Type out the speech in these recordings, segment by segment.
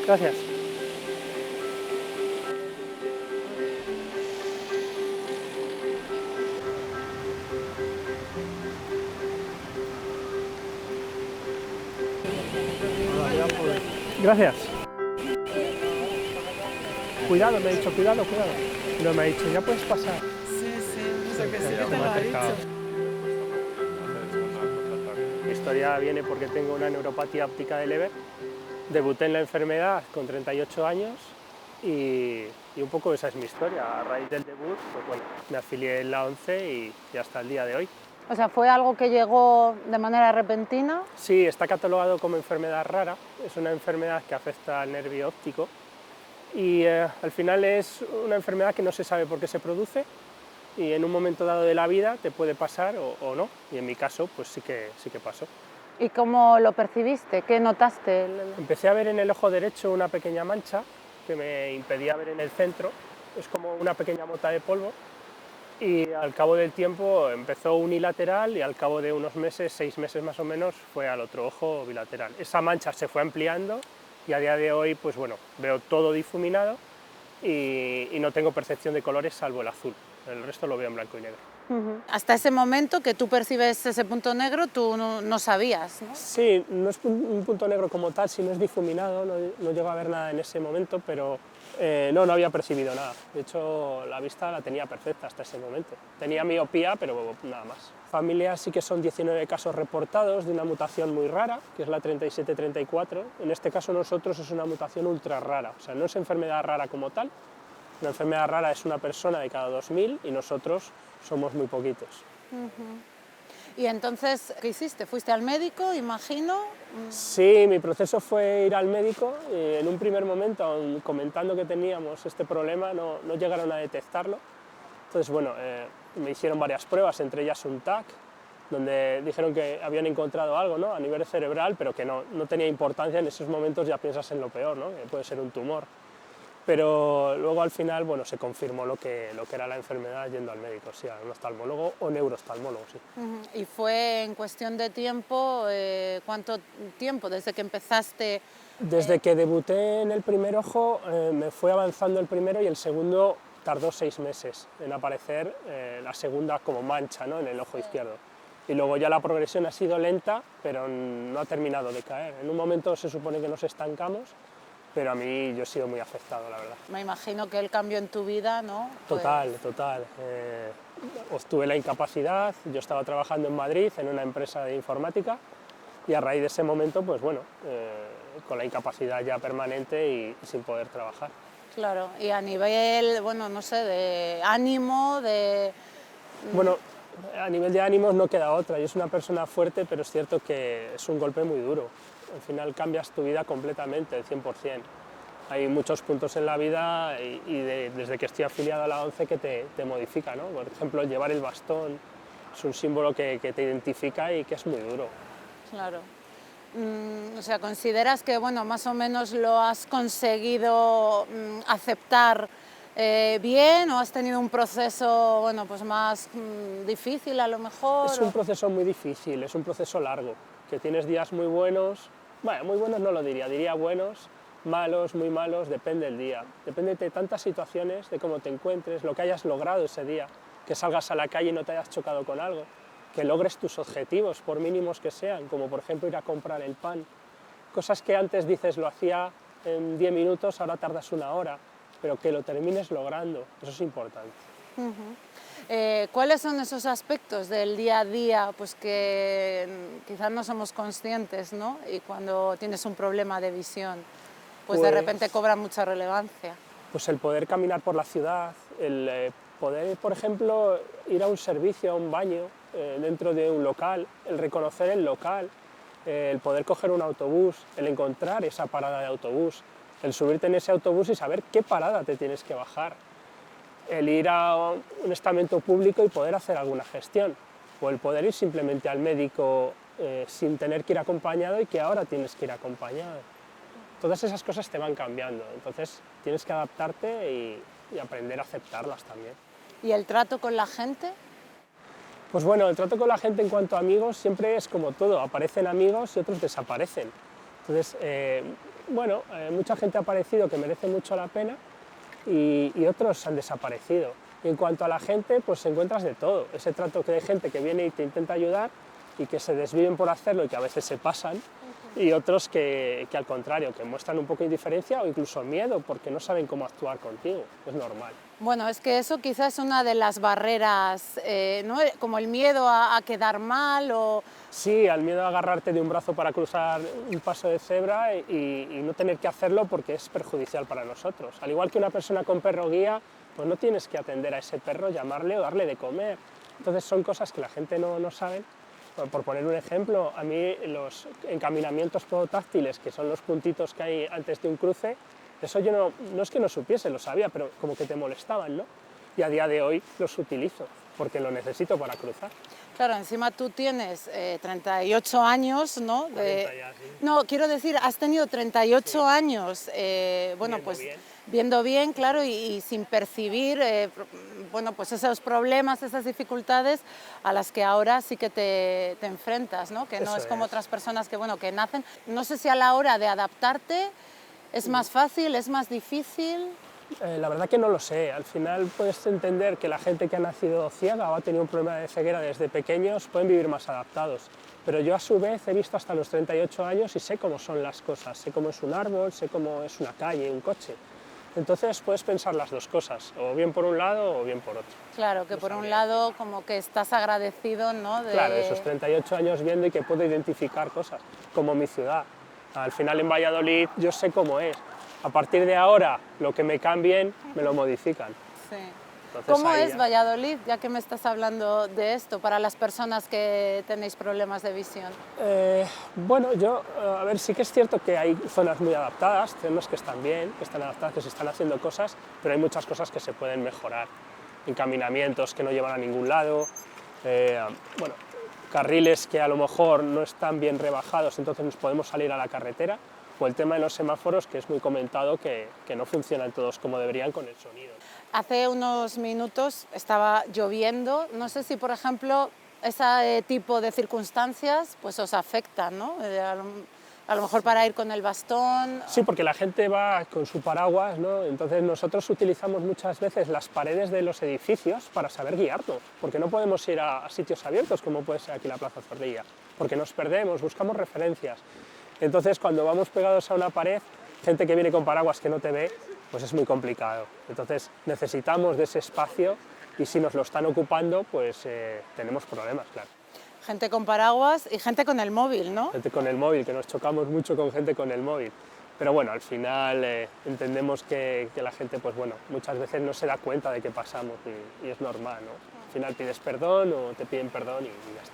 Gracias. Gracias. Cuidado, me ha dicho, cuidado, cuidado. No, me ha dicho, ya puedes pasar. Sí, o sea que sí que te lo ha dicho. Mi historia viene porque tengo una neuropatía óptica de Leber. Debuté en la enfermedad con 38 años y un poco esa es mi historia. A raíz del debut, pues bueno, me afilié en la ONCE y hasta el día de hoy. O sea, ¿fue algo que llegó de manera repentina? Sí, está catalogado como enfermedad rara. Es una enfermedad que afecta al nervio óptico y al final es una enfermedad que no se sabe por qué se produce y en un momento dado de la vida te puede pasar o no. Y en mi caso, pues sí que pasó. ¿Y cómo lo percibiste? ¿Qué notaste? Empecé a ver en el ojo derecho una pequeña mancha que me impedía ver en el centro. Es como una pequeña mota de polvo. Y al cabo del tiempo empezó unilateral y al cabo de unos meses, 6 meses más o menos, fue al otro ojo bilateral. Esa mancha se fue ampliando y a día de hoy, pues bueno, veo todo difuminado y no tengo percepción de colores salvo el azul. El resto lo veo en blanco y negro. Hasta ese momento que tú percibes ese punto negro, tú no sabías, ¿no? Sí, no es un punto negro como tal, sino es difuminado, no llego a ver nada en ese momento, pero no había percibido nada. De hecho, la vista la tenía perfecta hasta ese momento. Tenía miopía, pero nada más. Familia sí que son 19 casos reportados de una mutación muy rara, que es la 3734. En este caso nosotros es una mutación ultra rara, o sea, no es enfermedad rara como tal. Una enfermedad rara es una persona de cada 2000 y nosotros somos muy poquitos. Y entonces, ¿qué hiciste? ¿Fuiste al médico, imagino? Sí, mi proceso fue ir al médico y en un primer momento, aun comentando que teníamos este problema, no llegaron a detectarlo. Entonces, bueno, me hicieron varias pruebas, entre ellas un TAC, donde dijeron que habían encontrado algo, ¿no?, a nivel cerebral, pero que no tenía importancia. En esos momentos ya piensas en lo peor, ¿no?, que puede ser un tumor. Pero luego al final, bueno, se confirmó lo que era la enfermedad yendo al médico, sí, a un oftalmólogo o neurooftalmólogo, sí. Y fue en cuestión de tiempo, ¿cuánto tiempo desde que empezaste? Desde que debuté en el primer ojo, me fue avanzando el primero y el segundo tardó 6 meses en aparecer la segunda como mancha, ¿no?, en el ojo izquierdo. Y luego ya la progresión ha sido lenta, pero no ha terminado de caer. En un momento se supone que nos estancamos, pero a mí yo he sido muy afectado, la verdad. Me imagino que el cambio en tu vida, ¿no? Total, total. Obtuve la incapacidad, yo estaba trabajando en Madrid en una empresa de informática y a raíz de ese momento, pues bueno, con la incapacidad ya permanente y sin poder trabajar. Claro, y a nivel, bueno, no sé, de ánimo, de... Bueno, a nivel de ánimos no queda otra. Yo soy una persona fuerte, pero es cierto que es un golpe muy duro. Al final cambias tu vida completamente, el 100%. Hay muchos puntos en la vida y desde que estoy afiliado a la ONCE que te modifica, ¿no? Por ejemplo, llevar el bastón es un símbolo que te identifica y que es muy duro. Claro. O sea, ¿consideras que, bueno, más o menos lo has conseguido aceptar bien o has tenido un proceso, bueno, pues más difícil a lo mejor? Es un proceso muy difícil, es un proceso largo, que tienes días muy buenos, bueno, muy buenos no lo diría buenos, malos, muy malos, depende del día. Depende de tantas situaciones, de cómo te encuentres, lo que hayas logrado ese día, que salgas a la calle y no te hayas chocado con algo, que logres tus objetivos, por mínimos que sean, como por ejemplo ir a comprar el pan. Cosas que antes dices lo hacía en 10 minutos, ahora tardas 1 hora, pero que lo termines logrando, eso es importante. ¿Cuáles son esos aspectos del día a día pues que quizás no somos conscientes, ¿no? Y cuando tienes un problema de visión, pues de repente cobra mucha relevancia? Pues el poder caminar por la ciudad, el poder, por ejemplo, ir a un servicio, a un baño, dentro de un local, el reconocer el local, el poder coger un autobús, el encontrar esa parada de autobús, el subirte en ese autobús y saber qué parada te tienes que bajar, el ir a un estamento público y poder hacer alguna gestión, o el poder ir simplemente al médico sin tener que ir acompañado y que ahora tienes que ir acompañado. Todas esas cosas te van cambiando, entonces tienes que adaptarte y aprender a aceptarlas también. ¿Y el trato con la gente? Pues bueno, el trato con la gente en cuanto a amigos siempre es como todo, aparecen amigos y otros desaparecen. Entonces, bueno, mucha gente ha aparecido que merece mucho la pena y otros han desaparecido. Y en cuanto a la gente, pues encuentras de todo. Ese trato que hay gente que viene y te intenta ayudar y que se desviven por hacerlo y que a veces se pasan, y otros que al contrario, que muestran un poco de indiferencia o incluso miedo porque no saben cómo actuar contigo. Es normal. Bueno, es que eso quizás es una de las barreras, ¿no? Como el miedo a quedar mal o... Sí, al miedo a agarrarte de un brazo para cruzar un paso de cebra y no tener que hacerlo porque es perjudicial para nosotros. Al igual que una persona con perro guía, pues no tienes que atender a ese perro, llamarle o darle de comer. Entonces son cosas que la gente no sabe. Por poner un ejemplo, a mí los encaminamientos podotáctiles, que son los puntitos que hay antes de un cruce, eso yo no es que no supiese, lo sabía, pero como que te molestaban, ¿no? Y a día de hoy los utilizo, porque lo necesito para cruzar. Claro, encima tú tienes 38 años, ¿no? 40 ya, sí. No, quiero decir, has tenido 38 Sí. años, bueno, Viendo pues bien. viendo bien, claro, y sin percibir, bueno, pues esos problemas, esas dificultades a las que ahora sí que te enfrentas, ¿no? Que no Eso es como es. otras personas que, bueno, que nacen. No sé si a la hora de adaptarte es más fácil, es más difícil. La verdad que no lo sé. Al final puedes entender que la gente que ha nacido ciega o ha tenido un problema de ceguera desde pequeños pueden vivir más adaptados. Pero yo a su vez he visto hasta los 38 años y sé cómo son las cosas. Sé cómo es un árbol, sé cómo es una calle, un coche. Entonces puedes pensar las dos cosas, o bien por un lado o bien por otro. Claro, que No por un sabría lado como que estás agradecido, ¿no? Claro, esos 38 años viendo y que puedo identificar cosas, como mi ciudad. Al final en Valladolid yo sé cómo es. A partir de ahora, lo que me cambien, me lo modifican. Sí. Entonces, ¿Cómo ahí es ya. Valladolid, ya que me estás hablando de esto, para las personas que tenéis problemas de visión? Bueno, a ver, sí que es cierto que hay zonas muy adaptadas, zonas que están bien, que están adaptadas, que se están haciendo cosas, pero hay muchas cosas que se pueden mejorar. Encaminamientos que no llevan a ningún lado, bueno, carriles que a lo mejor no están bien rebajados, entonces nos podemos salir a la carretera, o el tema de los semáforos, que es muy comentado, que no funcionan todos como deberían con el sonido. Hace unos minutos estaba lloviendo, no sé si, por ejemplo, ese tipo de circunstancias pues os afectan, ¿no? A lo mejor para ir con el bastón. Sí, porque la gente va con su paraguas, ¿no? Entonces nosotros utilizamos muchas veces las paredes de los edificios para saber guiarnos, porque no podemos ir a sitios abiertos como puede ser aquí la Plaza Zorrilla, porque nos perdemos, buscamos referencias. Entonces cuando vamos pegados a una pared, gente que viene con paraguas que no te ve, pues es muy complicado. Entonces necesitamos de ese espacio y si nos lo están ocupando, pues tenemos problemas, claro. Gente con paraguas y gente con el móvil, ¿no? Gente con el móvil, que nos chocamos mucho con gente con el móvil. Pero bueno, al final entendemos que la gente, pues bueno, muchas veces no se da cuenta de que pasamos y es normal, ¿no? Al final pides perdón o te piden perdón y ya está.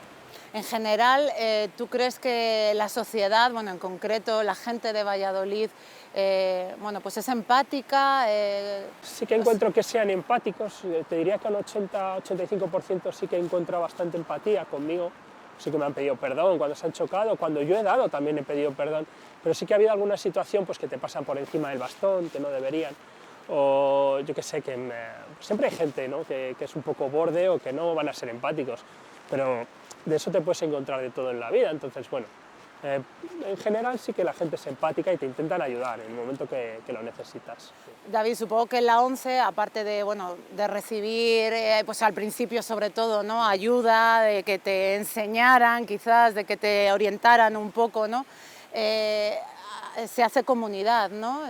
En general, ¿tú crees que la sociedad, bueno, en concreto la gente de Valladolid, bueno, pues es empática? Sí que encuentro que sean empáticos, te diría que un 80-85% sí que encuentro bastante empatía conmigo. Sí que me han pedido perdón cuando se han chocado, cuando yo he dado también he pedido perdón, pero sí que ha habido alguna situación pues, que te pasan por encima del bastón, que no deberían, o yo qué sé, que siempre hay gente, ¿no? que es un poco borde o que no van a ser empáticos, pero de eso te puedes encontrar de todo en la vida, entonces bueno, en general sí que la gente es empática y te intentan ayudar en el momento que lo necesitas. David, supongo que en la ONCE, aparte de, bueno, de recibir, pues al principio sobre todo, ¿no? Ayuda, de que te enseñaran quizás, de que te orientaran un poco, ¿no? Se hace comunidad, ¿no?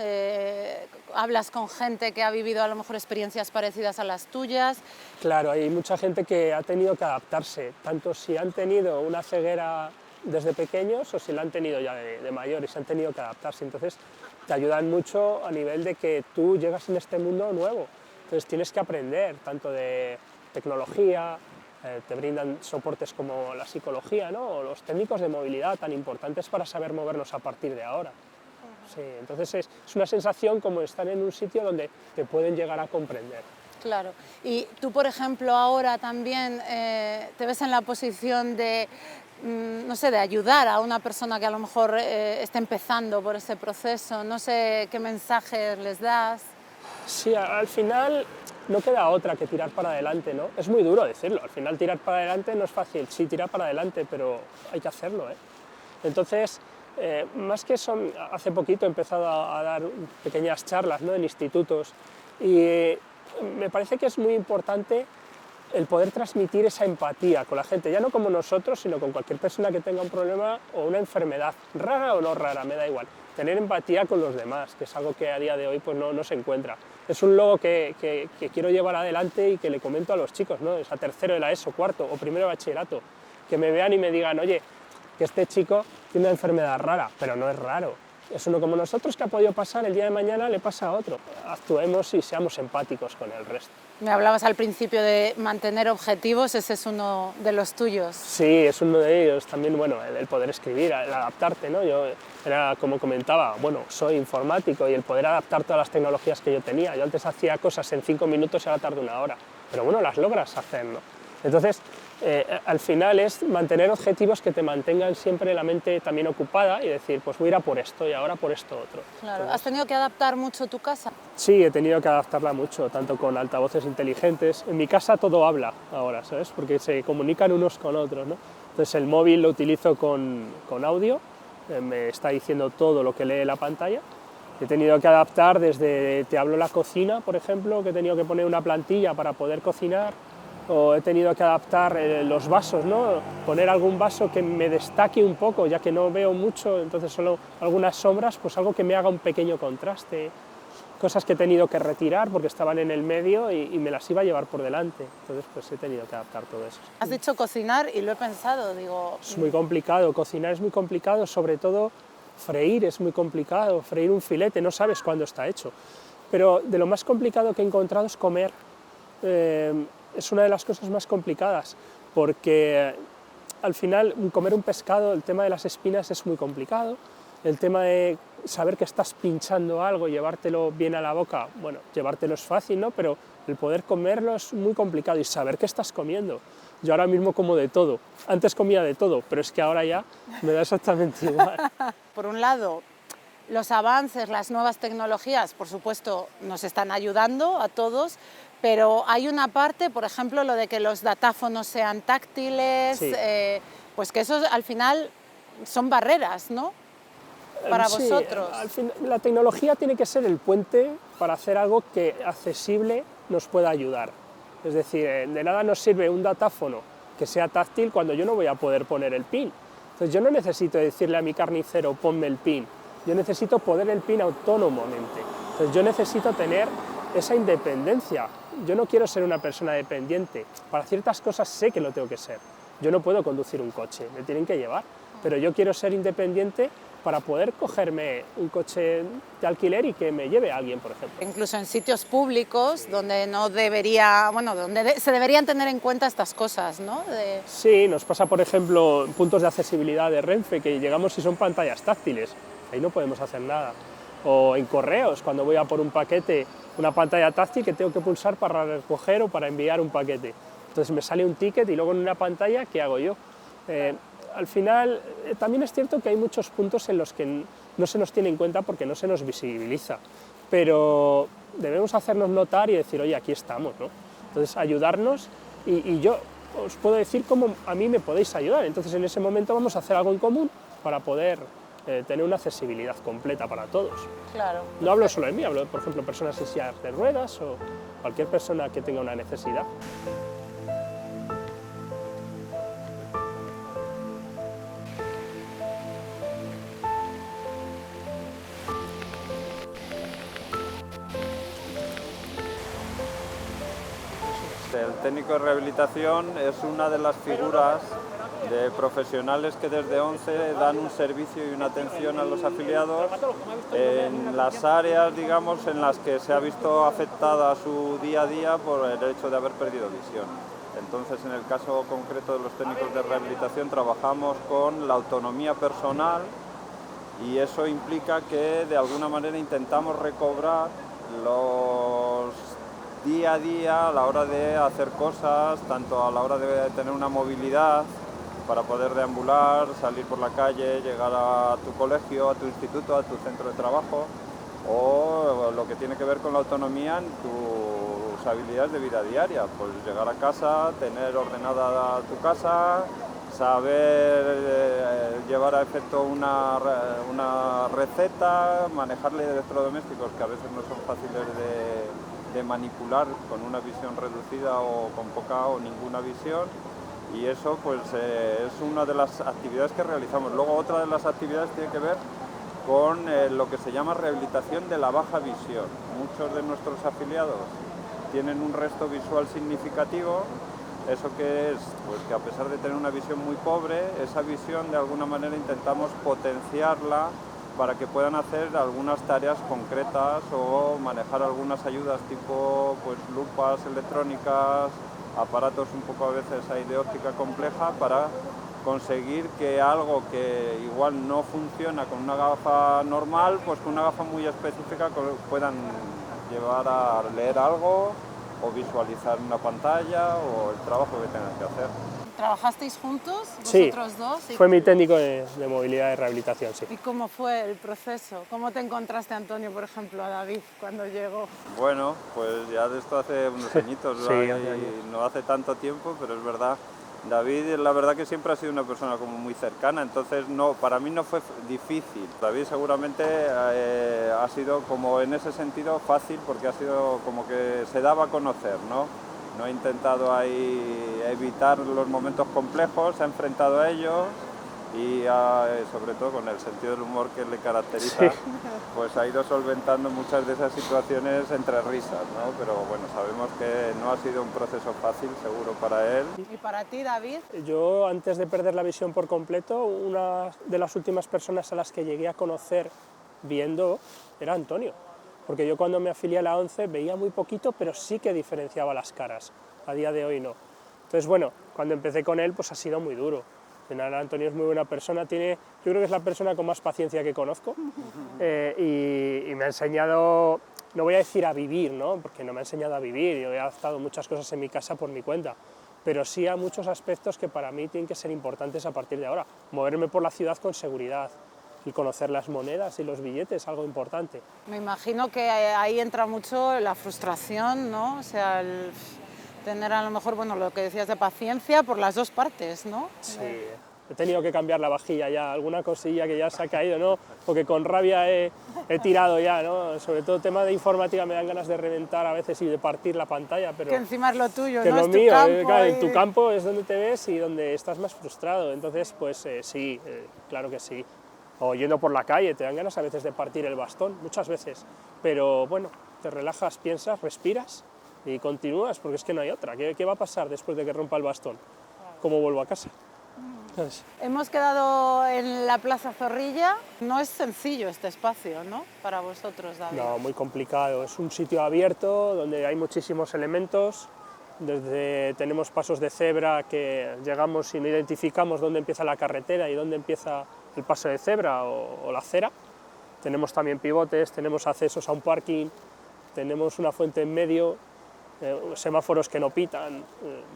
Hablas con gente que ha vivido a lo mejor experiencias parecidas a las tuyas. Claro, hay mucha gente que ha tenido que adaptarse, tanto si han tenido una ceguera desde pequeños o si la han tenido ya de mayores, han tenido que adaptarse. Entonces te ayudan mucho a nivel de que tú llegas en este mundo nuevo. Entonces tienes que aprender tanto de tecnología, te brindan soportes como la psicología, ¿no? O los técnicos de movilidad tan importantes para saber movernos a partir de ahora. Sí, entonces es una sensación como estar en un sitio donde te pueden llegar a comprender. Claro. Y tú, por ejemplo, ahora también te ves en la posición de, no sé, de ayudar a una persona que a lo mejor está empezando por ese proceso. No sé qué mensajes les das. Sí, al final no queda otra que tirar para adelante, ¿no? Es muy duro decirlo, al final tirar para adelante no es fácil. Sí, tirar para adelante, pero hay que hacerlo, ¿eh? Entonces, Más que eso, hace poquito he empezado a dar pequeñas charlas, ¿no?, en institutos, y me parece que es muy importante el poder transmitir esa empatía con la gente, ya no como nosotros, sino con cualquier persona que tenga un problema o una enfermedad, rara o no rara, me da igual. Tener empatía con los demás, que es algo que a día de hoy pues no se encuentra. Es un logo que quiero llevar adelante y que le comento a los chicos, ¿no?, es a tercero de la ESO, cuarto o primero de bachillerato, que me vean y me digan, oye, que este chico tiene una enfermedad rara, pero no es raro. Es uno como nosotros que ha podido pasar, el día de mañana le pasa a otro. Actuemos y seamos empáticos con el resto. Me hablabas al principio de mantener objetivos, ese es uno de los tuyos. Sí, es uno de ellos. También, bueno, el poder escribir, el adaptarte, ¿no? Yo era, como comentaba, bueno, soy informático y el poder adaptar todas las tecnologías que yo tenía. Yo antes hacía cosas en 5 minutos y ahora tardo 1 hora. Pero bueno, las logras hacer, ¿no? Entonces, al final es mantener objetivos que te mantengan siempre la mente también ocupada y decir, pues voy a ir a por esto y ahora por esto otro. Claro. ¿Has tenido que adaptar mucho tu casa? Sí, he tenido que adaptarla mucho, tanto con altavoces inteligentes. En mi casa todo habla ahora, ¿sabes? Porque se comunican unos con otros, ¿no? Entonces el móvil lo utilizo con audio, me está diciendo todo lo que lee la pantalla. He tenido que adaptar desde, te hablo la cocina, por ejemplo, que he tenido que poner una plantilla para poder cocinar, o he tenido que adaptar los vasos, ¿no? Poner algún vaso que me destaque un poco, ya que no veo mucho, entonces solo algunas sombras, pues algo que me haga un pequeño contraste. Cosas que he tenido que retirar porque estaban en el medio y me las iba a llevar por delante, entonces pues he tenido que adaptar todo eso. Has dicho cocinar y lo he pensado, digo... Es muy complicado, cocinar es muy complicado, sobre todo freír es muy complicado, freír un filete, no sabes cuándo está hecho. Pero de lo más complicado que he encontrado es comer. Es una de las cosas más complicadas, porque al final comer un pescado, el tema de las espinas es muy complicado, el tema de saber que estás pinchando algo, llevártelo bien a la boca, bueno, llevártelo es fácil, ¿no? Pero el poder comerlo es muy complicado y saber qué estás comiendo. Yo ahora mismo como de todo, antes comía de todo, pero es que ahora ya me da exactamente igual. Por un lado, los avances, las nuevas tecnologías, por supuesto, nos están ayudando a todos, pero hay una parte, por ejemplo, lo de que los datáfonos sean táctiles, Sí. Pues que eso al final son barreras, ¿no?, para Sí, vosotros. al fin, la tecnología tiene que ser el puente para hacer algo que accesible nos pueda ayudar. Es decir, de nada nos sirve un datáfono que sea táctil cuando yo no voy a poder poner el pin. Entonces yo no necesito decirle a mi carnicero ponme el pin, yo necesito poner el pin autónomamente. Entonces yo necesito tener esa independencia. Yo no quiero ser una persona dependiente. Para ciertas cosas sé que lo tengo que ser. Yo no puedo conducir un coche, me tienen que llevar, pero yo quiero ser independiente para poder cogerme un coche de alquiler y que me lleve a alguien, por ejemplo. Incluso en sitios públicos donde no debería, bueno, donde se deberían tener en cuenta estas cosas, ¿no? Sí, nos pasa, por ejemplo, en puntos de accesibilidad de Renfe, que llegamos y son pantallas táctiles, ahí no podemos hacer nada. O en correos, cuando voy a por un paquete, una pantalla táctil que tengo que pulsar para recoger o para enviar un paquete. Entonces me sale un ticket y luego en una pantalla, ¿qué hago yo? Al final, también es cierto que hay muchos puntos en los que no se nos tiene en cuenta porque no se nos visibiliza, pero debemos hacernos notar y decir, oye, aquí estamos, ¿no? Entonces, ayudarnos y yo os puedo decir cómo a mí me podéis ayudar, entonces en ese momento vamos a hacer algo en común para poder tener una accesibilidad completa para todos. Claro. No hablo solo de mí, hablo, por ejemplo, de personas en sillas de ruedas o cualquier persona que tenga una necesidad. El técnico de rehabilitación es una de las figuras de profesionales que desde ONCE dan un servicio y una atención a los afiliados en las áreas, digamos, en las que se ha visto afectada su día a día por el hecho de haber perdido visión. Entonces, en el caso concreto de los técnicos de rehabilitación, trabajamos con la autonomía personal y eso implica que de alguna manera intentamos recobrar los día a día a la hora de hacer cosas, tanto a la hora de tener una movilidad para poder deambular, salir por la calle, llegar a tu colegio, a tu instituto, a tu centro de trabajo, o lo que tiene que ver con la autonomía en tus habilidades de vida diaria, pues llegar a casa, tener ordenada tu casa, saber llevar a efecto una receta, manejarle electrodomésticos que a veces no son fáciles de manipular con una visión reducida o con poca o ninguna visión, y eso pues es una de las actividades que realizamos. Luego otra de las actividades tiene que ver con lo que se llama rehabilitación de la baja visión. Muchos de nuestros afiliados tienen un resto visual significativo. ¿Eso qué es? Pues que a pesar de tener una visión muy pobre, esa visión de alguna manera intentamos potenciarla para que puedan hacer algunas tareas concretas o manejar algunas ayudas tipo pues, lupas electrónicas, aparatos un poco a veces ahí de óptica compleja, para conseguir que algo que igual no funciona con una gafa normal, pues con una gafa muy específica puedan llevar a leer algo o visualizar una pantalla o el trabajo que tengan que hacer. ¿Trabajasteis juntos, Sí, vosotros dos? fue mi técnico de movilidad y rehabilitación, sí. ¿Y cómo fue el proceso? ¿Cómo te encontraste, Antonio, por ejemplo, a David cuando llegó? Bueno, pues ya de esto hace unos añitos, Sí, no hace tanto tiempo, pero es verdad. David, la verdad que siempre ha sido una persona como muy cercana, entonces no, para mí no fue difícil. David seguramente ha sido como en ese sentido fácil porque ha sido como que se daba a conocer, ¿no? No ha intentado ahí evitar los momentos complejos, se ha enfrentado a ellos y sobre todo con el sentido del humor que le caracteriza, sí, pues ha ido solventando muchas de esas situaciones entre risas, ¿no? Pero bueno, sabemos que no ha sido un proceso fácil, seguro, para él. ¿Y para ti, David? Yo, antes de perder la visión por completo, una de las últimas personas a las que llegué a conocer viendo era Antonio, porque yo cuando me afilié a la ONCE veía muy poquito, pero sí que diferenciaba las caras, a día de hoy no. Entonces, bueno, cuando empecé con él, pues ha sido muy duro. Antonio es muy buena persona, yo creo que es la persona con más paciencia que conozco, y me ha enseñado, no voy a decir a vivir, ¿no? Porque no me ha enseñado a vivir, yo he adaptado muchas cosas en mi casa por mi cuenta, pero sí a muchos aspectos que para mí tienen que ser importantes a partir de ahora. Moverme por la ciudad con seguridad y conocer las monedas y los billetes, algo importante. Me imagino que ahí entra mucho la frustración, ¿no? O sea, tener a lo mejor, bueno, lo que decías de paciencia por las dos partes, ¿no? Sí, he tenido que cambiar la vajilla ya, alguna cosilla que ya se ha caído, ¿no? Porque con rabia he tirado ya, ¿no? Sobre todo tema de informática me dan ganas de reventar a veces y de partir la pantalla, pero... Que encima es lo tuyo, que ¿no? Es tu mío, campo claro, y... en tu campo es donde te ves y donde estás más frustrado, entonces pues sí, claro que sí. O yendo por la calle, te dan ganas a veces de partir el bastón, muchas veces, pero bueno, te relajas, piensas, respiras y continúas, porque es que no hay otra. ¿Qué va a pasar después de que rompa el bastón? ¿Cómo vuelvo a casa? ¿Sabes? Hemos quedado en la Plaza Zorrilla. No es sencillo este espacio, ¿no? Para vosotros, David. No, muy complicado. Es un sitio abierto donde hay muchísimos elementos. Tenemos pasos de cebra que llegamos y no identificamos dónde empieza la carretera y dónde empieza el paso de cebra o la acera. Tenemos también pivotes, tenemos accesos a un parking, tenemos una fuente en medio, semáforos que no pitan,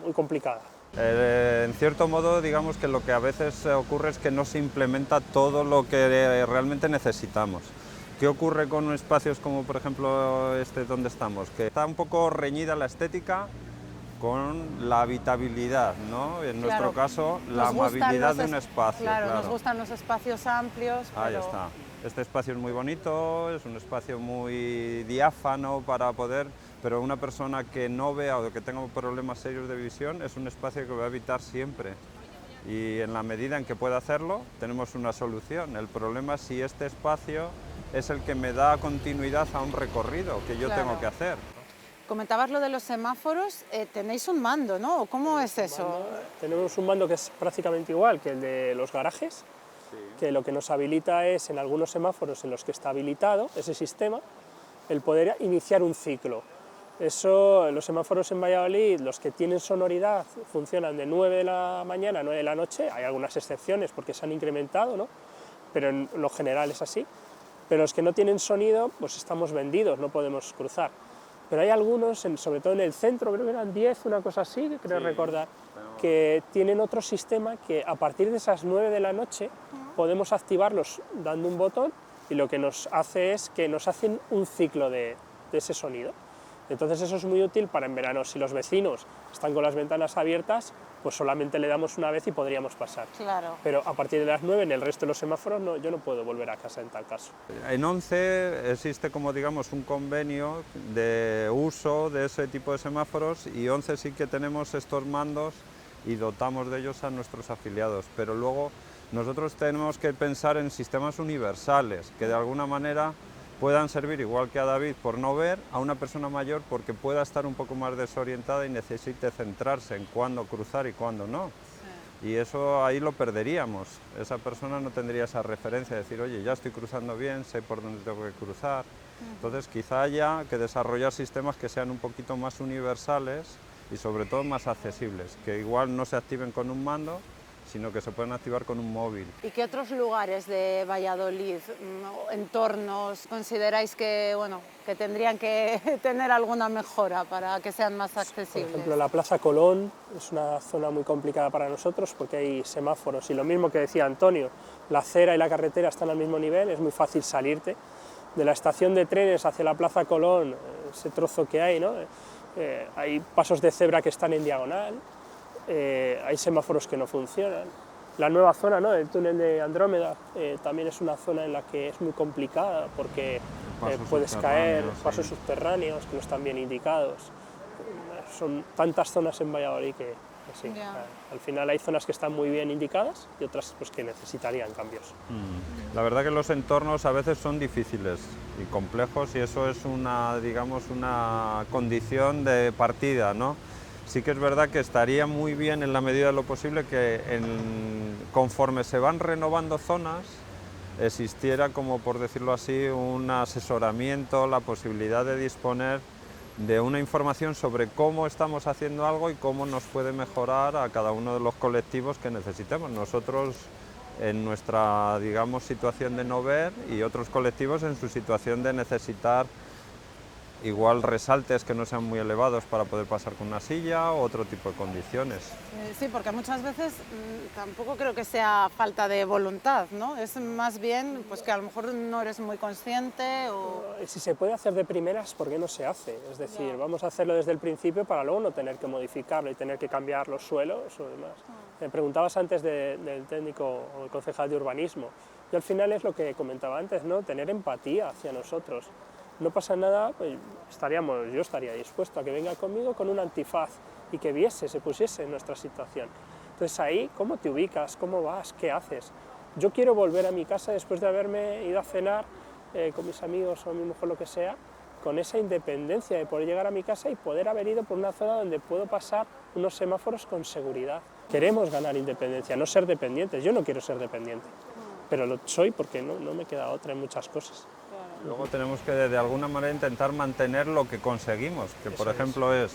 muy complicada. En cierto modo, digamos que lo que a veces ocurre es que no se implementa todo lo que realmente necesitamos. ¿Qué ocurre con espacios como, por ejemplo, este donde estamos? Que está un poco reñida la estética con la habitabilidad, ¿no? En nuestro caso, la amabilidad de un espacio. Claro, nos gustan los espacios amplios, pero... Ahí está. Este espacio es muy bonito, es un espacio muy diáfano para poder... Pero una persona que no vea o que tenga problemas serios de visión es un espacio que va a evitar siempre. Y en la medida en que pueda hacerlo, tenemos una solución. El problema es si este espacio es el que me da continuidad a un recorrido que yo tengo que hacer. Comentabas lo de los semáforos, tenéis un mando, ¿no? ¿Cómo es eso? Tenemos un mando que es prácticamente igual que el de los garajes, que lo que nos habilita es, en algunos semáforos en los que está habilitado ese sistema, el poder iniciar un ciclo. Eso, los semáforos en Valladolid, los que tienen sonoridad, funcionan de 9 de la mañana a 9 de la noche, hay algunas excepciones porque se han incrementado, ¿no? Pero en lo general es así. Pero los que no tienen sonido, pues estamos vendidos, no podemos cruzar. Pero hay algunos, sobre todo en el centro, creo que eran 10, una cosa así, creo recordar, que tienen otro sistema que a partir de esas 9 de la noche podemos activarlos dando un botón y lo que nos hace es que nos hacen un ciclo de ese sonido. Entonces eso es muy útil para en verano. Si los vecinos están con las ventanas abiertas, pues solamente le damos una vez y podríamos pasar. Claro. Pero a partir de las 9, en el resto de los semáforos, no, yo no puedo volver a casa en tal caso. En ONCE existe como digamos un convenio de uso de ese tipo de semáforos y ONCE sí que tenemos estos mandos y dotamos de ellos a nuestros afiliados, pero luego nosotros tenemos que pensar en sistemas universales que de alguna manera puedan servir, igual que a David, por no ver, a una persona mayor porque pueda estar un poco más desorientada y necesite centrarse en cuándo cruzar y cuándo no. Sí. Y eso ahí lo perderíamos. Esa persona no tendría esa referencia de decir, oye, ya estoy cruzando bien, sé por dónde tengo que cruzar. Entonces quizá haya que desarrollar sistemas que sean un poquito más universales y sobre todo más accesibles, que igual no se activen con un mando, sino que se pueden activar con un móvil. ¿Y qué otros lugares de Valladolid, entornos, consideráis que, bueno, que tendrían que tener alguna mejora para que sean más accesibles? Por ejemplo, la Plaza Colón es una zona muy complicada para nosotros porque hay semáforos y lo mismo que decía Antonio, la acera y la carretera están al mismo nivel, es muy fácil salirte. De la estación de trenes hacia la Plaza Colón, ese trozo que hay, ¿no? Hay pasos de cebra que están en diagonal, hay semáforos que no funcionan. La nueva zona, ¿no? El túnel de Andrómeda, también es una zona en la que es muy complicada porque puedes caer, pasos subterráneos que no están bien indicados. Son tantas zonas en Valladolid que sí, al final hay zonas que están muy bien indicadas y otras pues, que necesitarían cambios. La verdad que los entornos a veces son difíciles y complejos y eso es una, digamos, una condición de partida, ¿no? Sí que es verdad que estaría muy bien en la medida de lo posible que conforme se van renovando zonas existiera, como por decirlo así, un asesoramiento, la posibilidad de disponer de una información sobre cómo estamos haciendo algo y cómo nos puede mejorar a cada uno de los colectivos que necesitemos. Nosotros en nuestra, digamos, situación de no ver y otros colectivos en su situación de necesitar igual resaltes que no sean muy elevados para poder pasar con una silla o otro tipo de condiciones. Sí, porque muchas veces tampoco creo que sea falta de voluntad, ¿no? Es más bien pues, que a lo mejor no eres muy consciente o... Si se puede hacer de primeras, ¿por qué no se hace? Es decir, vamos a hacerlo desde el principio para luego no tener que modificarlo y tener que cambiar los suelos o demás. Me preguntabas antes del técnico o el concejal de urbanismo. Y al final es lo que comentaba antes, ¿no? Tener empatía hacia nosotros. No pasa nada, pues yo estaría dispuesto a que venga conmigo con un antifaz y que se pusiese en nuestra situación. Entonces ahí, ¿cómo te ubicas? ¿Cómo vas? ¿Qué haces? Yo quiero volver a mi casa después de haberme ido a cenar con mis amigos o mi mujer, lo que sea, con esa independencia de poder llegar a mi casa y poder haber ido por una zona donde puedo pasar unos semáforos con seguridad. Queremos ganar independencia, no ser dependientes. Yo no quiero ser dependiente, pero lo soy porque no me queda otra en muchas cosas. Luego tenemos que de alguna manera intentar mantener lo que conseguimos, que por ejemplo es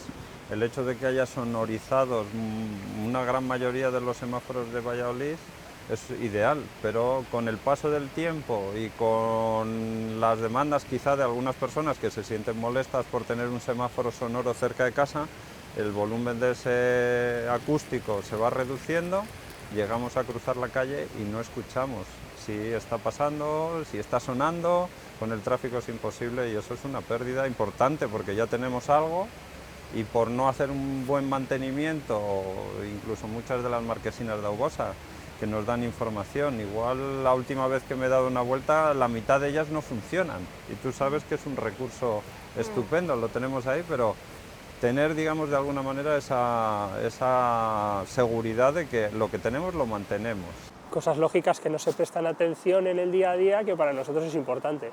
el hecho de que haya sonorizados una gran mayoría de los semáforos de Valladolid es ideal, pero con el paso del tiempo y con las demandas quizá de algunas personas que se sienten molestas por tener un semáforo sonoro cerca de casa, el volumen de ese acústico se va reduciendo, llegamos a cruzar la calle y no escuchamos si está pasando, si está sonando. Con el tráfico es imposible y eso es una pérdida importante porque ya tenemos algo y por no hacer un buen mantenimiento, incluso muchas de las marquesinas de Aubosa que nos dan información, igual la última vez que me he dado una vuelta la mitad de ellas no funcionan y tú sabes que es un recurso estupendo, lo tenemos ahí, pero tener, digamos, de alguna manera esa seguridad de que lo que tenemos lo mantenemos. Cosas lógicas que no se prestan atención en el día a día que para nosotros es importante.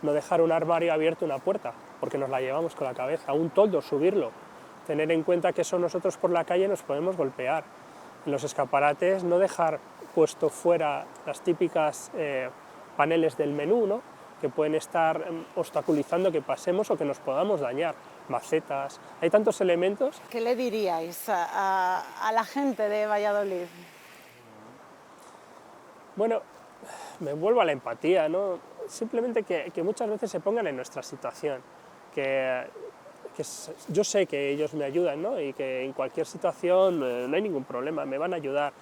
No dejar un armario abierto, una puerta, porque nos la llevamos con la cabeza, un toldo, subirlo. Tener en cuenta que eso nosotros por la calle nos podemos golpear. En los escaparates no dejar puesto fuera las típicas paneles del menú, ¿no? Que pueden estar obstaculizando que pasemos o que nos podamos dañar. Macetas, hay tantos elementos. ¿Qué le diríais a la gente de Valladolid? Bueno, me vuelvo a la empatía, ¿no? Simplemente que muchas veces se pongan en nuestra situación, que yo sé que ellos me ayudan, ¿no? Y que en cualquier situación no hay ningún problema, me van a ayudar,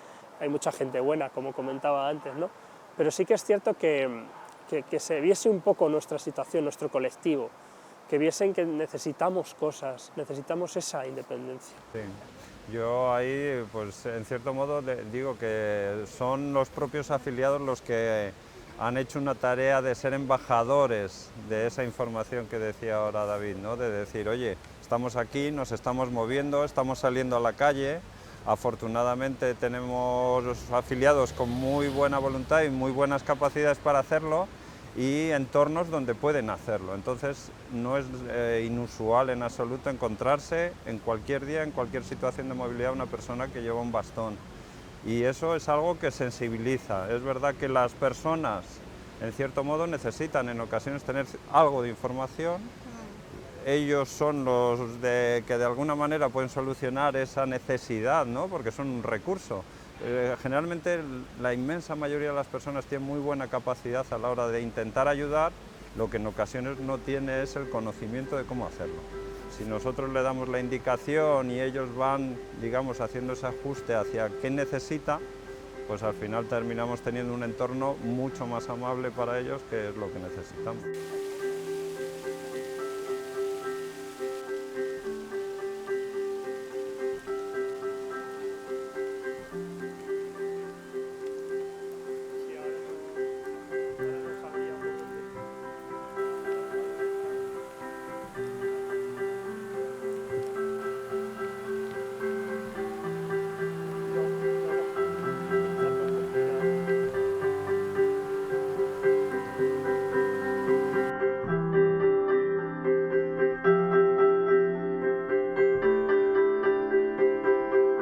hay mucha gente buena, como comentaba antes, ¿no? Pero sí que es cierto que se viese un poco nuestra situación, nuestro colectivo, que viesen que necesitamos cosas, necesitamos esa independencia. Sí. Yo ahí, pues en cierto modo digo que son los propios afiliados los que han hecho una tarea de ser embajadores de esa información que decía ahora David, ¿no? De decir, oye, estamos aquí, nos estamos moviendo, estamos saliendo a la calle, afortunadamente tenemos afiliados con muy buena voluntad y muy buenas capacidades para hacerlo y entornos donde pueden hacerlo. Entonces no es inusual en absoluto encontrarse en cualquier día, en cualquier situación de movilidad, una persona que lleva un bastón. Y eso es algo que sensibiliza. Es verdad que las personas, en cierto modo, necesitan en ocasiones tener algo de información. Ellos son los que de alguna manera pueden solucionar esa necesidad, ¿no? Porque son un recurso. Generalmente la inmensa mayoría de las personas tienen muy buena capacidad a la hora de intentar ayudar, lo que en ocasiones no tiene es el conocimiento de cómo hacerlo. Si nosotros le damos la indicación y ellos van, digamos, haciendo ese ajuste hacia qué necesita, pues al final terminamos teniendo un entorno mucho más amable para ellos, que es lo que necesitamos.